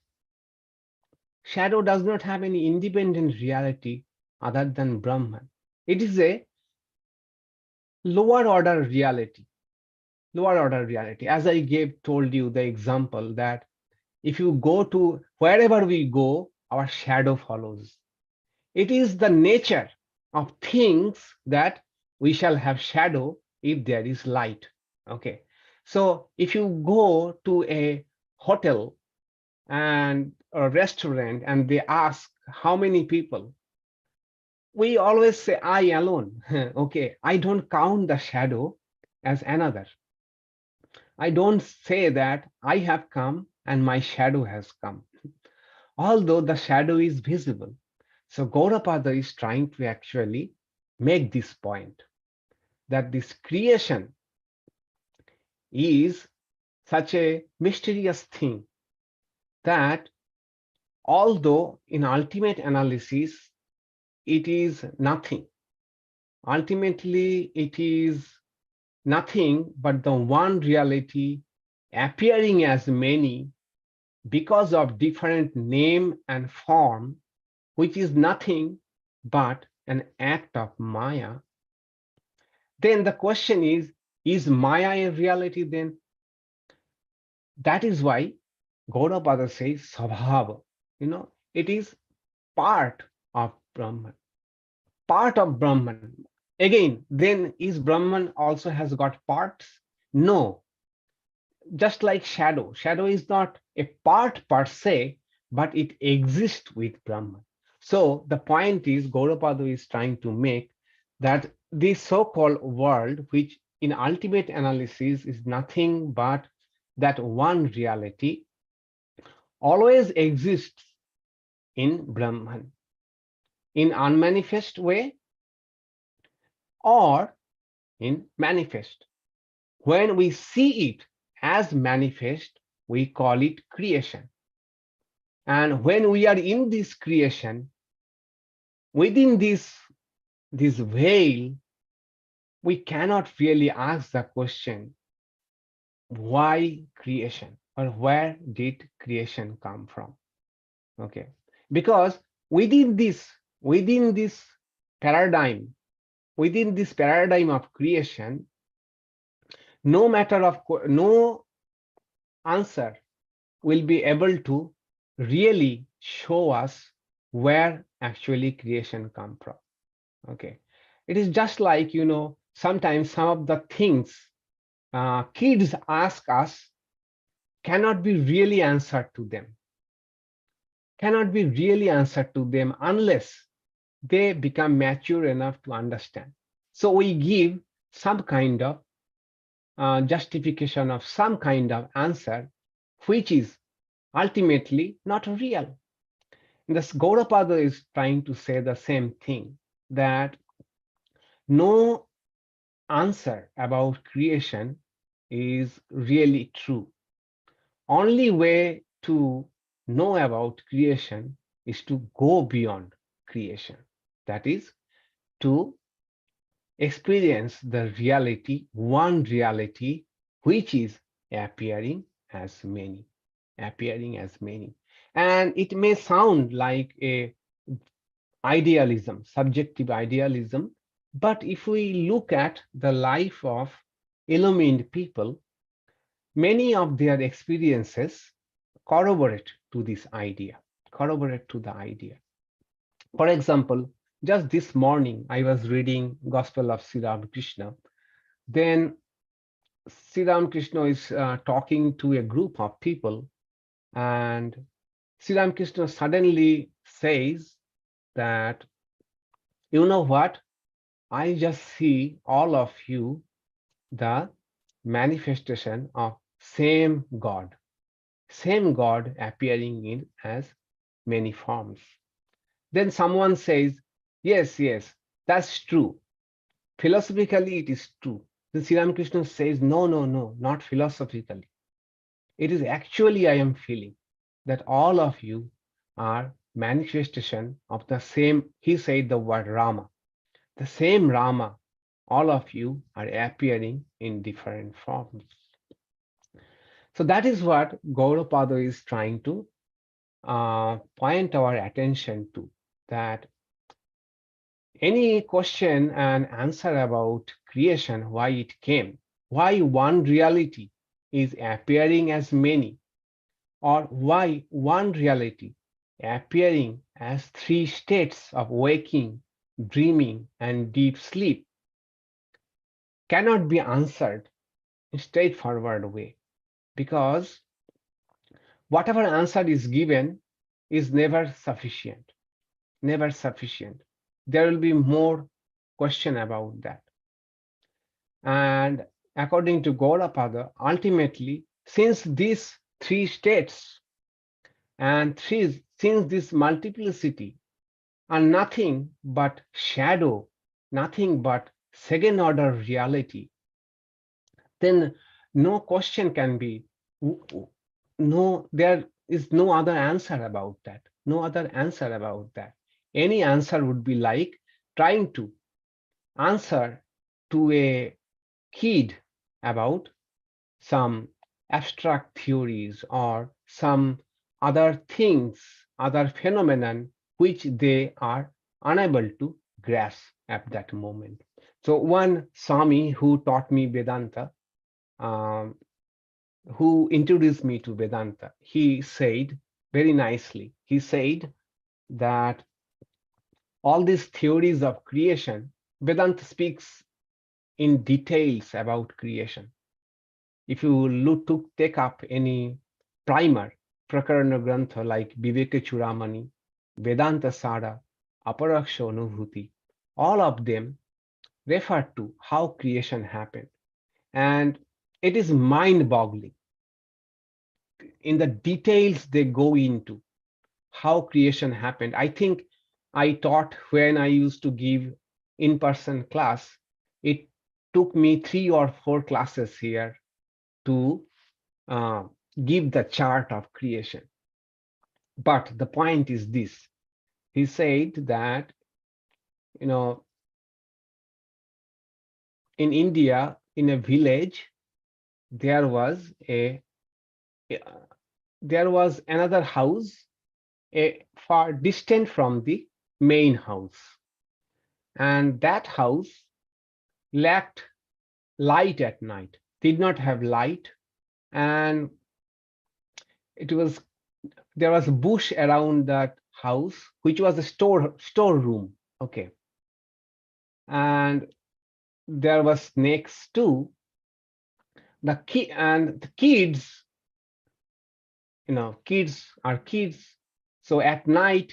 shadow does not have any independent reality other than Brahman. It is a lower order reality. Lower order reality. As I told you the example that if you go to wherever we go, our shadow follows. It is the nature of things that we shall have shadow if there is light. Okay. So if you go to a hotel and a restaurant and they ask how many people, we always say I alone. Okay. I don't count the shadow as another. I don't say that I have come and my shadow has come, although the shadow is visible. So Gaudapada is trying to actually make this point that this creation is such a mysterious thing that although in ultimate analysis it is nothing, ultimately it is nothing but the one reality appearing as many because of different name and form, which is nothing but an act of Maya. Then the question is Maya a reality then? That is why Gaudapada says svābhāvo. It is part of Brahman. Part of Brahman. Again, then is Brahman also has got parts? No. Just like shadow. Shadow is not a part per se, but it exists with Brahman. So the point is, Gaudapada is trying to make that this so-called world, which in ultimate analysis is nothing but that one reality, always exists in Brahman, in unmanifest way or in manifest. When we see it as manifest, we call it creation. And when we are in this creation, within this veil, we cannot really ask the question, why creation, or where did creation come from? Okay, because within this paradigm of creation, no answer will be able to really show us where actually creation come from. Okay, it is just like, sometimes some of the things kids ask us cannot be really answered to them, unless they become mature enough to understand. So we give some kind of justification of some kind of answer, which is ultimately not real. And this Gaudapada is trying to say the same thing, that no answer about creation is really true. Only way to know about creation is to go beyond creation. That is, to experience the reality, one reality, which is appearing as many. And it may sound like a idealism, subjective idealism, but if we look at the life of illumined people, many of their experiences corroborate to the idea. For example, just this morning, I was reading Gospel of Sri Ramakrishna. Then Sri Ramakrishna is talking to a group of people, And Sri Ramakrishna suddenly says that, you know what? I just see all of you the manifestation of same God appearing in as many forms. Then someone says, yes, yes, that's true. Philosophically, it is true. Then Sri Ramakrishna says, no, no, no, not philosophically. It is actually I am feeling that all of you are manifestation of the same, he said the word Rama, the same Rama, all of you are appearing in different forms. So that is what Gaudapada is trying to point our attention to, that any question and answer about creation, why it came, why one reality is appearing as many, or why one reality appearing as three states of waking, dreaming, and deep sleep, cannot be answered in a straightforward way, because whatever answer is given is never sufficient, never sufficient. There will be more question about that. And according to Gaudapada, ultimately, since these three states and since this multiplicity are nothing but shadow, nothing but second order reality, then no question can be, no, there is no other answer about that, no other answer about that. Any answer would be like trying to answer to a kid about some abstract theories or some other things, other phenomenon which they are unable to grasp at that moment. So one Swami who taught me Vedanta, who introduced me to Vedanta, he said very nicely, he said that all these theories of creation, Vedanta speaks in details about creation. If you take up any primer, Prakarana Grantha like Viveka Churamani, Vedanta Sara, Aparaksha Anubhuti, all of them refer to how creation happened. And it is mind-boggling. In the details they go into how creation happened. I think I taught when I used to give in-person class, it took me 3 or 4 classes here to give the chart of creation. But the point is this, he said that, you know, in India, in a village, there was another house far distant from the main house, and that house lacked light at night, did not have light, and there was a bush around that house, which was a storeroom. Okay, and there was snakes too. The kids, kids are kids. So at night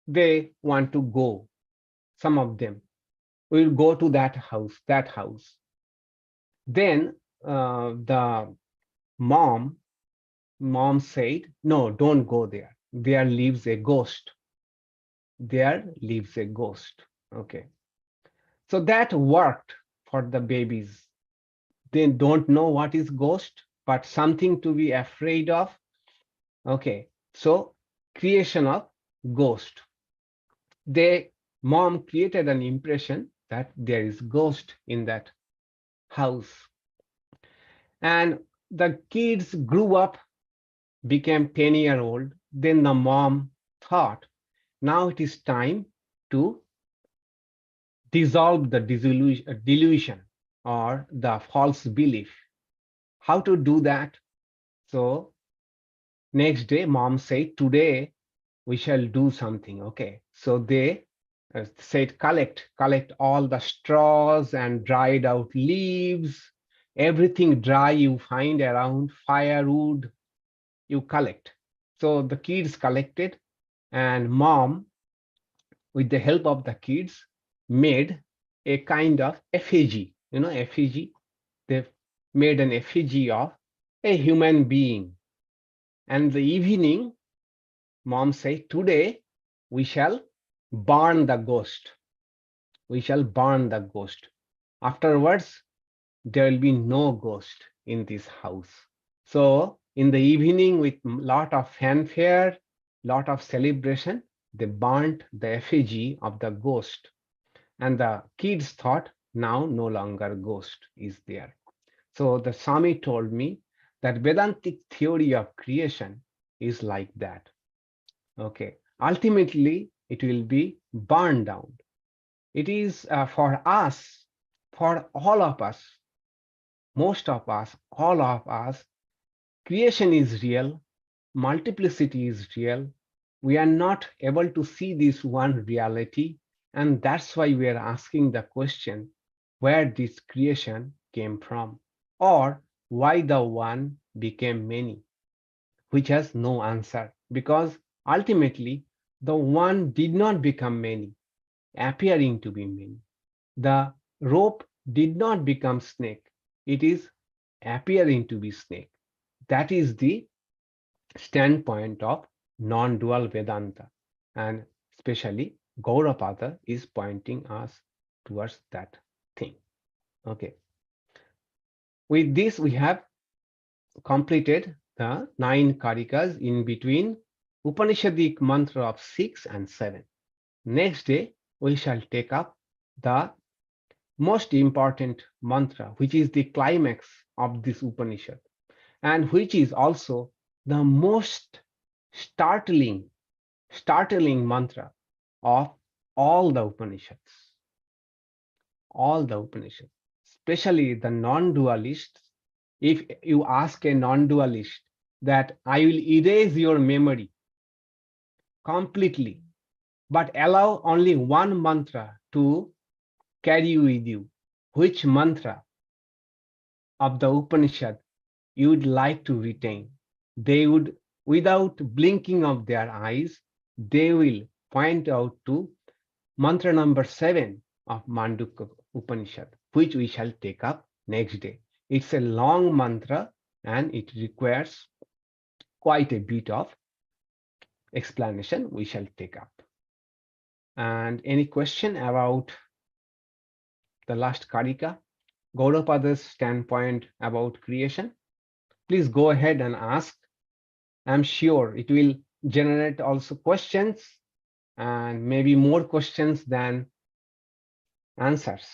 they want to go. Some of them will go to that house. Then the mom said, no, don't go there. There lives a ghost. There lives a ghost. Okay. So that worked for the babies. They don't know what is ghost, but something to be afraid of. Okay. So creation of ghost. Mom created an impression that there is ghost in that house. And the kids grew up, became 10-year-old. Then the mom thought, now it is time to dissolve the delusion or the false belief. How to do that? So next day, mom said, today we shall do something. Okay. So they said, collect all the straws and dried out leaves, everything dry you find around, firewood, you collect. So the kids collected, and mom, with the help of the kids, made a kind of effigy. You know, effigy. They made an effigy of a human being. And the evening, mom said, today we shall burn the ghost. We shall burn the ghost. Afterwards, there will be no ghost in this house. So in the evening, with lot of fanfare, lot of celebration, they burnt the effigy of the ghost. And the kids thought, now no longer ghost is there. So the Swami told me that Vedantic theory of creation is like that. Okay. Ultimately, it will be burned down. It is for us, for all of us, most of us, all of us, creation is real, multiplicity is real. We are not able to see this one reality, and that's why we are asking the question where this creation came from, or why the one became many, which has no answer, because ultimately the one did not become many, appearing to be many. The rope did not become snake, it is appearing to be snake. That is the standpoint of non-dual Vedanta, and especially Gaudapada is pointing us towards that thing. Okay. With this, we have completed the 9 Kārikas in between Upanishadic mantra of 6 and 7. Next day, we shall take up the most important mantra, which is the climax of this Upanishad, and which is also the most startling mantra of all the Upanishads. All the Upanishads, especially the non-dualists. If you ask a non-dualist that I will erase your memory completely, but allow only one mantra to carry with you, which mantra of the Upanishad you would like to retain? They would, without blinking of their eyes, they will point out to mantra number 7 of Mandukya Upanishad, which we shall take up next day. It's a long mantra and it requires quite a bit of explanation. We shall take up. And any question about the last Kārikā, Gaudapada's standpoint about creation? Please go ahead and ask. I'm sure it will generate also questions, and maybe more questions than answers.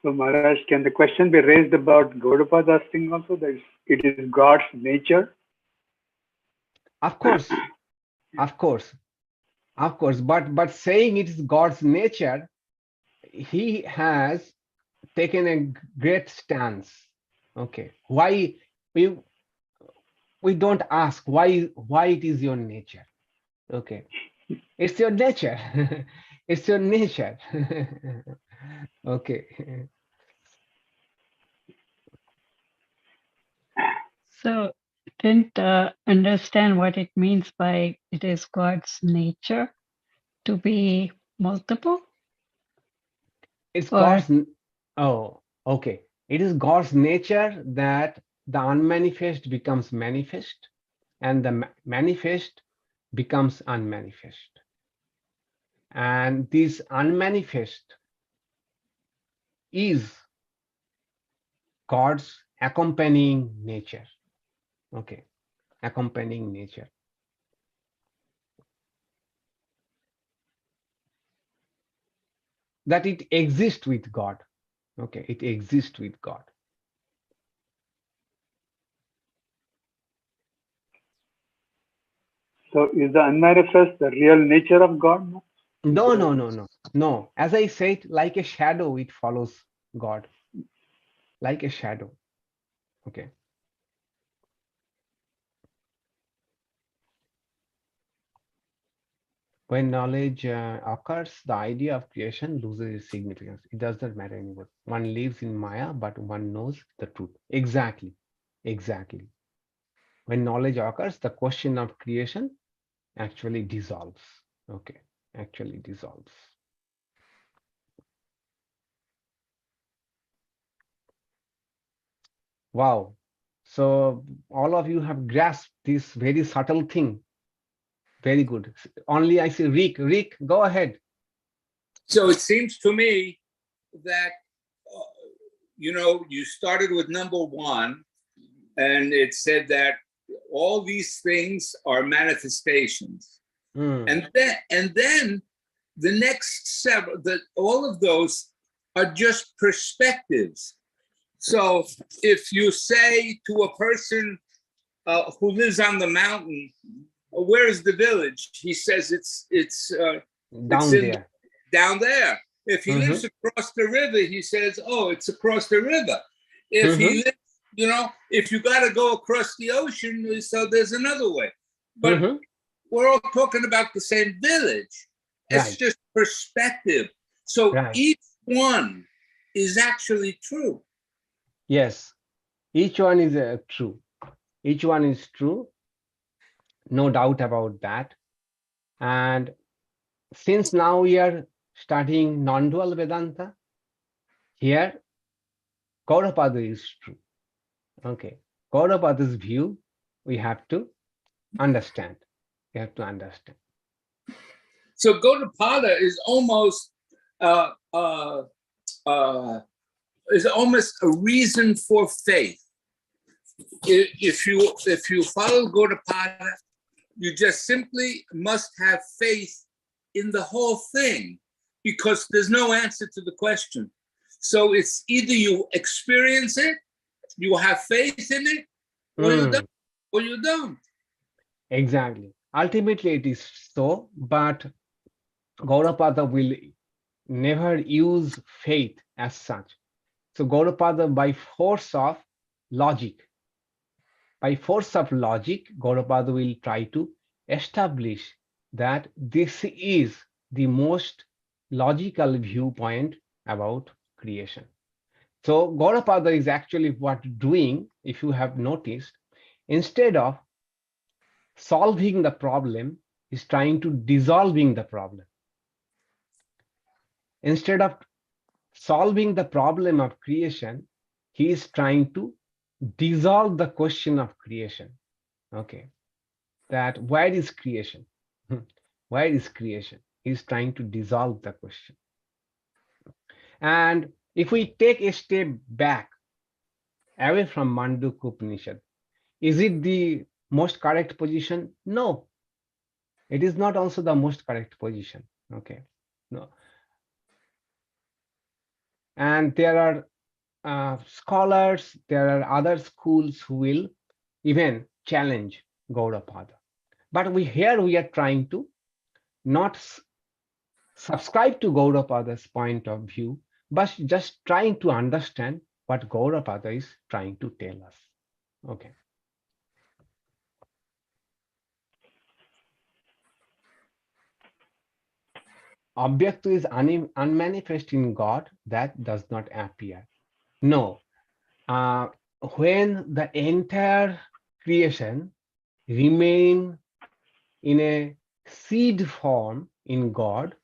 So Maharaj, can the question be raised about Gaudapada's thing also, that it is God's nature? Of course, of course, of course. But saying it is God's nature, he has taken a great stance. Okay, why we don't ask why it is your nature? Okay, it's your nature. It's your nature. Okay. So didn't understand what it means by it is God's nature to be multiple? It's Or God's. Oh, okay. It is God's nature that the unmanifest becomes manifest, and the manifest becomes unmanifest. And this unmanifest is God's accompanying nature. Okay, accompanying nature. That it exists with God. Okay, it exists with God. So is the unmanifest the real nature of God? No. As I said, like a shadow, it follows God. Like a shadow. Okay. When knowledge occurs, the idea of creation loses its significance. It does not matter anymore. One lives in Maya, but one knows the truth. Exactly. Exactly. When knowledge occurs, the question of creation actually dissolves. Okay. Actually dissolves. Wow. So all of you have grasped this very subtle thing. Very good. Only I see Rick. Rick, go ahead. So it seems to me that, you started with number one, and it said that all these things are manifestations. And then the next several, all of those are just perspectives. So if you say to a person who lives on the mountain, where is the village? He says it's down there. If he lives across the river, he says, oh, it's across the river. If he lives, if you got to go across the ocean, so there's another way. But we're all talking about the same village. It's just perspective. So each one is actually true. Yes, each one is true. Each one is true. No doubt about that. And since now we are studying non-dual Vedanta, here Gaudapada is true. Okay. Gaudapada's view, we have to understand. We have to understand. So Gaudapada is almost a reason for faith. If you follow Gaudapada, you just simply must have faith in the whole thing, because there's no answer to the question. So it's either you experience it, you have faith in it, or you don't. Exactly. Ultimately, it is so, but Gaudapada will never use faith as such. So Gaudapada, by force of logic, Gaudapada will try to establish that this is the most logical viewpoint about creation. So Gaudapada is actually what doing, if you have noticed, instead of solving the problem, is trying to dissolving the problem. Instead of solving the problem of creation, he is trying to dissolve the question of creation. Okay, that where is creation? Where is creation? He's trying to dissolve the question. And if we take a step back away from Mandukya Upanishad, is it the most correct position? No, it is not also the most correct position. Okay, no. And there are scholars, there are other schools who will even challenge Gaudapada. But we are trying to not subscribe to Gaudapada's point of view, but just trying to understand what Gaudapada is trying to tell us. Okay. Object is unmanifest in God, that does not appear. No. When the entire creation remain in a seed form in God,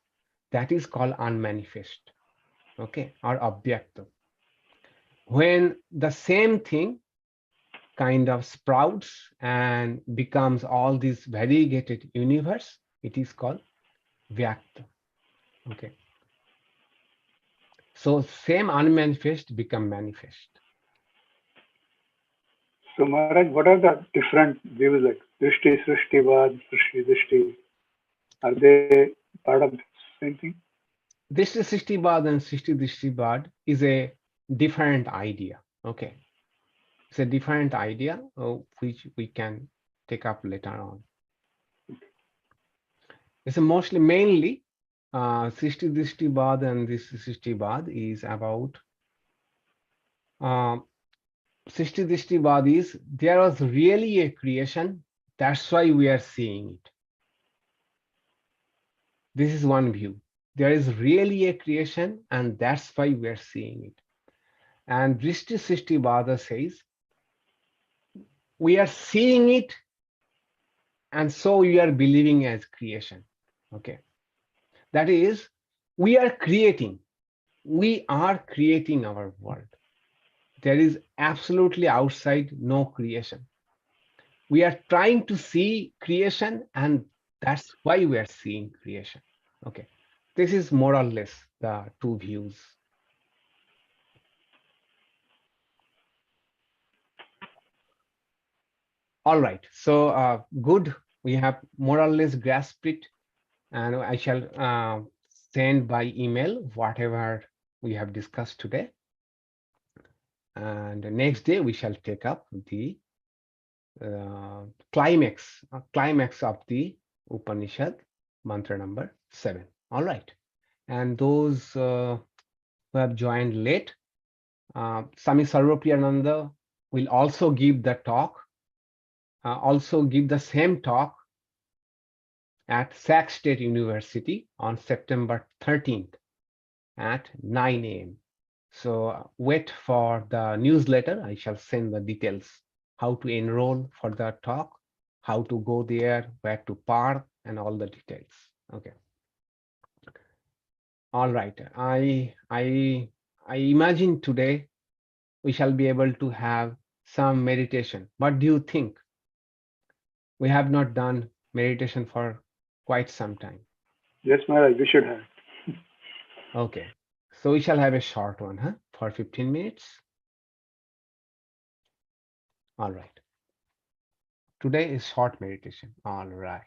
that is called unmanifest. Okay, or object. When the same thing kind of sprouts and becomes all this variegated universe, it is called vyakta. Okay. So same unmanifest become manifest. So Maharaj, what are the different views like Sṛṣṭi, Sṛṣṭi-vād, Sṛṣṭi-Dṛṣṭi? Are they part of the same thing? This Sṛṣṭi-vād and Sṛṣṭi-Dṛṣṭi-vād is a different idea. Okay. It's a different idea which we can take up later on. It's mainly Sṛṣṭi-Dṛṣṭi-vād, and this Sṛṣṭi-vād is about Sṛṣṭi-Dṛṣṭi-vād is there was really a creation, that's why we are seeing it. This is one view. There is really a creation, and that's why we are seeing it. And sṛṣṭi Vada says, we are seeing it, and so we are believing as creation. Okay. That is, we are creating. We are creating our world. There is absolutely outside no creation. We are trying to see creation, and that's why we are seeing creation. Okay. This is more or less the two views. All right. So good. We have more or less grasped it, and I shall send by email whatever we have discussed today. And the next day we shall take up the climax of the Upanishad, mantra number 7. All right. And those who have joined late, Swami Sarvapriyananda will also give the talk, also give the same talk at Sac State University on September 13th at 9 a.m. So wait for the newsletter. I shall send the details, how to enroll for the talk, how to go there, where to park, and all the details. Okay. All right. I imagine today we shall be able to have some meditation. What do you think? We have not done meditation for quite some time. Yes, Maharaj, we should have. Okay. So we shall have a short one, huh? For 15 minutes. All right. Today is short meditation. All right.